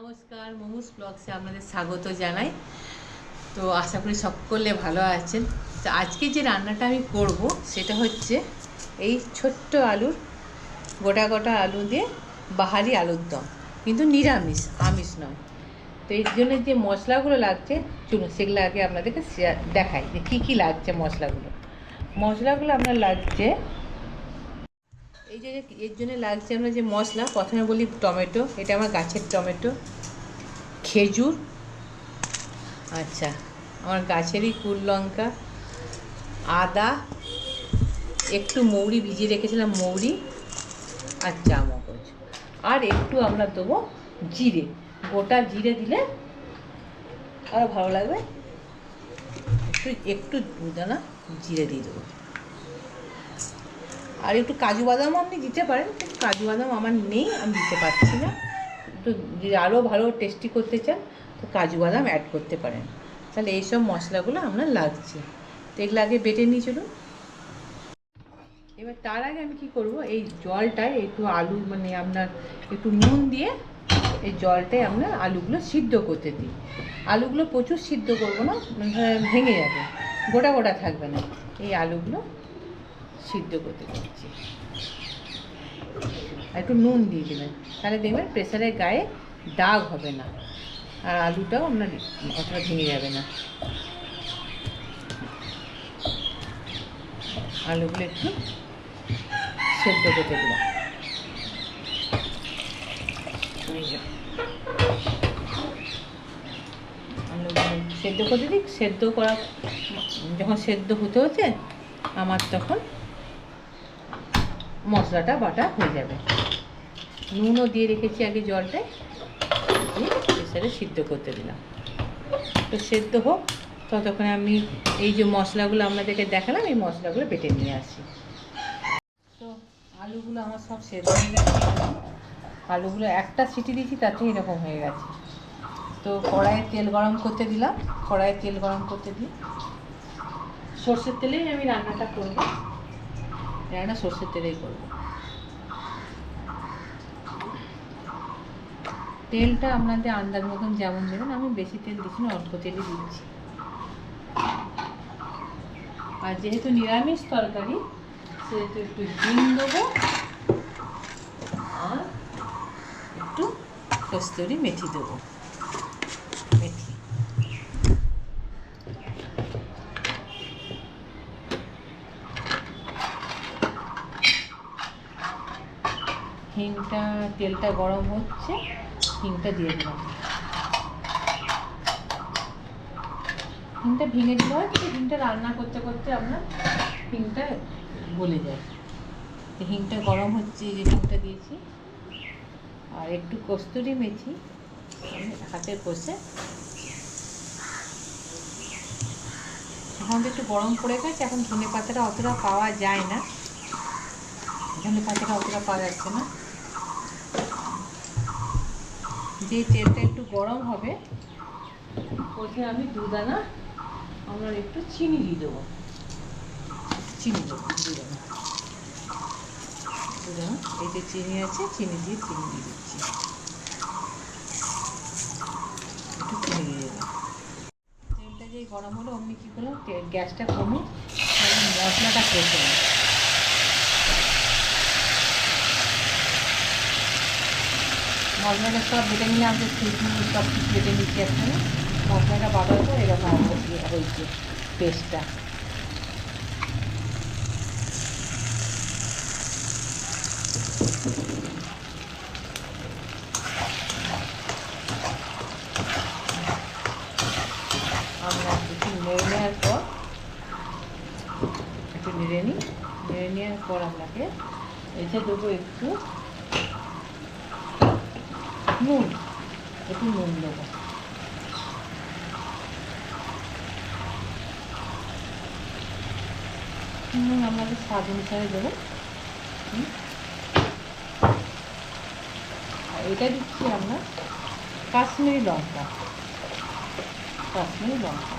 নমস্কার, মোমোস ব্লগসে আপনাদের স্বাগত জানাই। তো আশা করি সকলে ভালো আছেন। তো আজকে যে রান্নাটা আমি করব সেটা হচ্ছে এই ছোট্ট আলুর গোটা গোটা আলু দিয়ে বাহারি আলুর দম, কিন্তু নিরামিষ, আমিষ নয়। তো এর জন্য যে মশলাগুলো লাগছে চলুন সেগুলো আগে আপনাদেরকে দেখাই যে কী কী লাগছে। মশলাগুলো আপনার লাগছে, এই যে এর জন্য লাগছে আমরা যে মশলা, প্রথমে বলি টমেটো, এটা আমার গাছের টমেটো। খেজুর, আচ্ছা আমার গাছেরই কুল লঙ্কা, আদা, একটু মৌরি ভিজিয়ে রেখেছিলাম, মৌরি আর চামগজ, আর একটু আমরা দেবো জিরে, গোটা জিরে দিলে আরও ভালো লাগবে। একটু একটু দুদানা জিরে দিয়ে দেবো, আর একটু কাজু বাদামও আপনি দিতে পারেন, কিন্তু কাজু বাদাম আমার নেই, আমি দিতে পারছি না। একটু যদি আরও ভালো টেস্টি করতে চান তো কাজু বাদাম অ্যাড করতে পারেন। তাহলে এইসব মশলাগুলো আপনার লাগছে। তো এগুলো আগে বেটে নিয়ে চলুন। এবার তার আগে আমি কী করবো, এই জলটায় একটু আলু মানে আপনার একটু নুন দিয়ে এই জলটায় আপনার আলুগুলো সিদ্ধ করতে দিই। আলুগুলো প্রচুর সিদ্ধ করবো না, মানে ভেঙে যাবে, গোটা গোটা থাকবে না। এই আলুগুলো সিদ্ধ করতে দিচ্ছি, আর একটু নুন দিয়ে দেবেন, তাহলে দেখবেন প্রেসারের গায়ে দাগ হবে না, আর আলুটাও আপনার অতটা ভেঙে যাবে না। আলুগুলো একটু সেদ্ধ করতে দিলাম। আলুগুলো সেদ্ধ করতে দিই, সেদ্ধ করা যখন সেদ্ধ হতে হচ্ছে আমার, তখন মশলাটা বাটা হয়ে যাবে। নুনও দিয়ে রেখেছি আগে জলটায়, দিয়ে প্রেসারে সিদ্ধ করতে দিলাম। তো সেদ্ধ হোক, ততক্ষণে আমি এই যে মশলাগুলো আপনাদেরকে দেখালাম, এই মশলাগুলো বেটে নিয়ে আসি। তো আলুগুলো আমার সব সেদ্ধ হয়ে গেছে, আলুগুলো একটা সিটি দিয়েছি তাতে এরকম হয়ে গেছে। তো কড়াইয়ে তেল গরম করতে দিলাম, কড়াইয়ে তেল গরম করতে দিই, সর্ষের তেলেই আমি রান্নাটা করবো, রান্না সর্ষের তেলেই করবো। তেলটা আপনাদের আন্দাজ মতন যেমন দেবেন, আমি বেশি তেল দিচ্ছি না, অল্প তেলই দিচ্ছি। আর যেহেতু নিরামিষ তরকারি সেহেতু একটু হিং দেবো, আর একটু কস্তুরি মেথি দেবো, মেথি। হিংটা, তেলটা গরম হচ্ছে, হিংটা দিয়ে দিলাম। হিংটা ভেঙে দিতে হয়, কিন্তু হিংটা রান্না করতে করতে আপনার হিংটা গলে যায়। হিংটা গরম হচ্ছে, যে হিংটা দিয়েছি, আর একটু কস্তুরি মেথি হাতে কষে, এখন তো একটু গরম পড়ে গেছে, এখন ধনে পাতাটা অতটা পাওয়া যায় না, ধনে পাতাটা অতটা পাওয়া যাচ্ছে না। যে তেলটা একটু গরম হবে, ওতে আমি দুদানা আমরা একটু চিনি দিয়ে দেবো, চিনি দেবো দুদানা, দুদানা এই যে চিনি আছে, চিনি দিয়ে দিচ্ছি, একটু চিনি দিয়ে দেবো। তেলটা যেই গরম হলো অমনি কী করলাম, গ্যাসটা কমে মশলাটা কষে নিই। মশলাটা সব বেটে নিলাম, যে শুকনো সব কিছু বেটে নিচ্ছি একখানে। মশলাটা বাটার পর এরকম হয়েছে পেস্টটা। আমরা একটু নেড়ে নেওয়ার পর, একটু নেড়ে নেওয়ার পর আপনাকে এসে দেবো একটু নুন, একটু নুন দেবো। নুন আপনাদের স্বাদ অনুসারে দেবো। আর এটা দিচ্ছি আমরা কাশ্মীরি লঙ্কা, কাশ্মীরি লঙ্কা,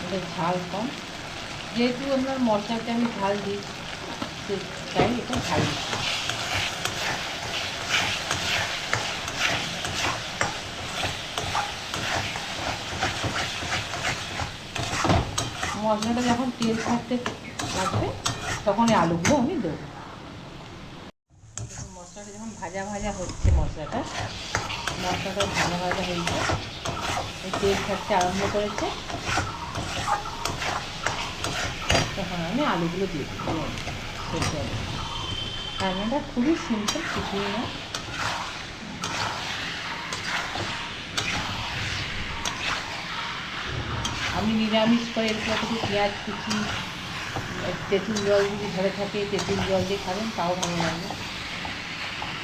এটা ঝাল কম, যেহেতু আপনার মশলাতে আমি ঝাল দিই, তাই এটা ঝাল দিচ্ছি। মশলাটা যখন তেল ছাড়তে লাগবে তখন এই আলুগুলো আমি দেবো। মশলাটা যখন ভাজা ভাজা হচ্ছে, মশলাটা ভাজা ভাজা হয়েছে, তেল ছাড়তে আরম্ভ করেছে, তখন আমি আলুগুলো দিয়ে দিই। রান্নাটা খুবই সিম্পল, কিছুই না। আমি নিরামিষ করে এরকম কিছু পেঁয়াজ কুচি, তেঁতুল জল যদি ঘরে থাকে তেঁতুল জল দিয়ে খাবেন, তাও ভালো লাগবে।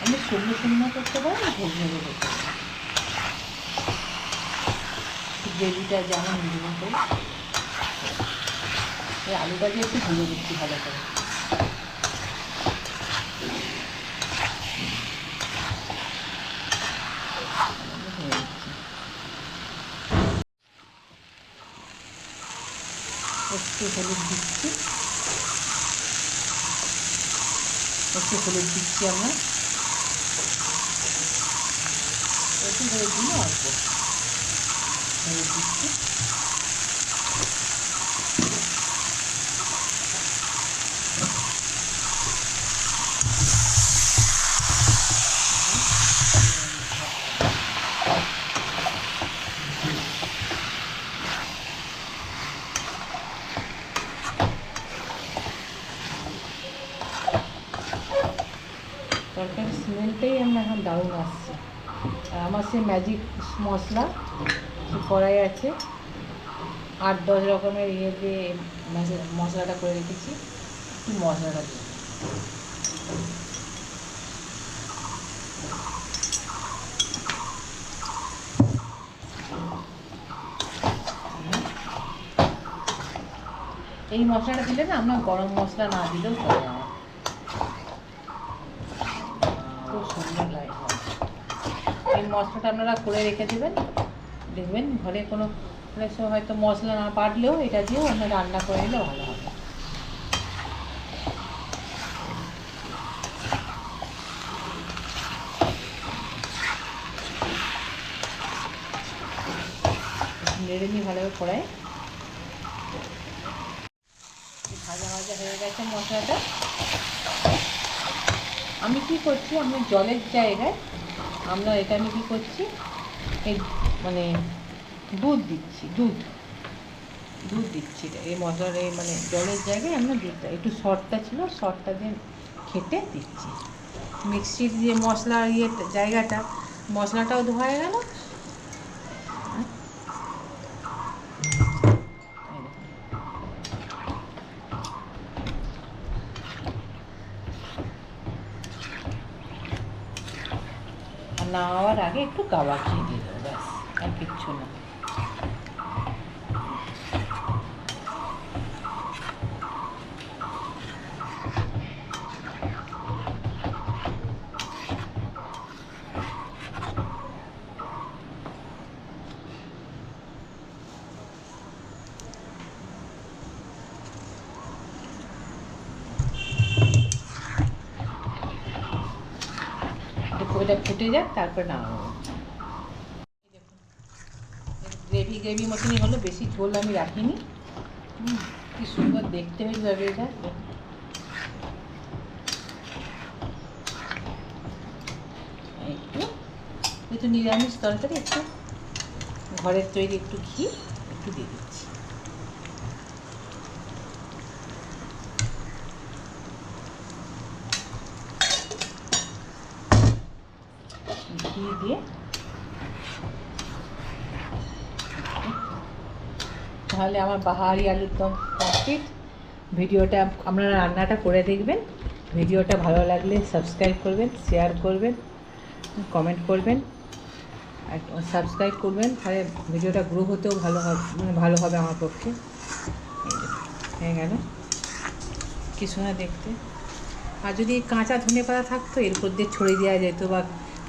আমি শুকনো শুকনো করতে পারি, ঝোল ঝোলে করতে পারি, গ্রেভিটা যেমন নির্মল করি। এই আলুটা দিয়ে একটু ভেজে দিচ্ছি ভালো করে। একটু হলুদ দিচ্ছি, আমরা একটু হলুদ দিলে অল্প হলুদ দিচ্ছি। তরকারির স্মেলটাই আমরা এখন দারুণ আসছে। আর আমার সে ম্যাজিক মশলা সে কড়াই আছে, 8-10 রকমের দিয়ে মশলাটা করে রেখেছি। একটু মশলাটা দিই, এই মশলাটা দিলে না আমরা গরম মশলা না দিলেও চলে, আমার খুব সুন্দর লাগে। এই মশলাটা আপনারা করে রেখে দেবেন, দেখবেন ঘরে কোনো হয়তো মশলা না বাটলেও এটা দিয়েও আমরা রান্না করে নিলেও ভালো হবে। নেড়ে নিই ভালোভাবে কড়াই। ভাজা ভাজা হয়ে গেছে মশলাটা। আমি কি করছি, আমরা জলের জায়গায় এটা আমি কী করছি, এই মানে দুধ দিচ্ছি, দুধ দিচ্ছি এই মশলার, এই মানে জলের জায়গায় আমরা দুধটা একটু শর্টটা ছিল, শর্টটা দিয়ে খেটে দিচ্ছি। মিক্সির যে মশলার জায়গাটা, মশলাটাও ধোয়া গেল। আর নামাবার আগে একটু গাওয়া খেয়ে দিয়ে দেবো, ব্যাস, আর কিচ্ছু না। ওইটা ফুটে যাক, তারপর নামাবো। গ্রেভি মতনই হলো, বেশি ঝোল আমি রাখিনি। কি সুন্দর দেখতে হয়ে যাবে এটা। একটু নিরামিষ তরকারি, একটু ঘরের তৈরি একটু ঘি একটু দিয়ে দিচ্ছি। ঘি দিয়ে তাহলে আমার বাহারি আলুর দম কমপ্লিট। ভিডিওটা আপনারা রান্নাটা করে দেখবেন। ভিডিওটা ভালো লাগলে সাবস্ক্রাইব করবেন, শেয়ার করবেন, কমেন্ট করবেন, আর সাবস্ক্রাইব করবেন, তাহলে ভিডিওটা গ্রো হতেও ভালো হবে, মানে ভালো হবে আমার পক্ষে। হয়ে গেল, কি সুন্দর দেখতে। আর যদি কাঁচা ধনেপাতা থাকতো এর উপর দিয়ে ছড়িয়ে দেওয়া যেত, বা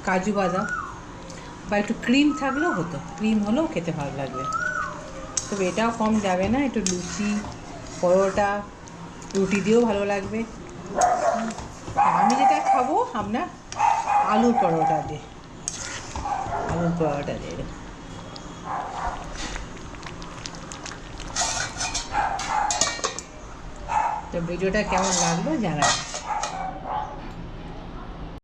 কাজু বাদাম, বা একটু ক্রিম থাকলেও হতো, ক্রিম হলেও খেতে ভালো লাগবে। তবে এটাও কম যাবে না, একটু লুচি, পরোটা, রুটি দিয়েও ভালো লাগবে। আমি যেটা খাবো আপনার আলুর পরোটা দিয়ে, তো ভিডিওটা কেমন লাগলো জানাবেন।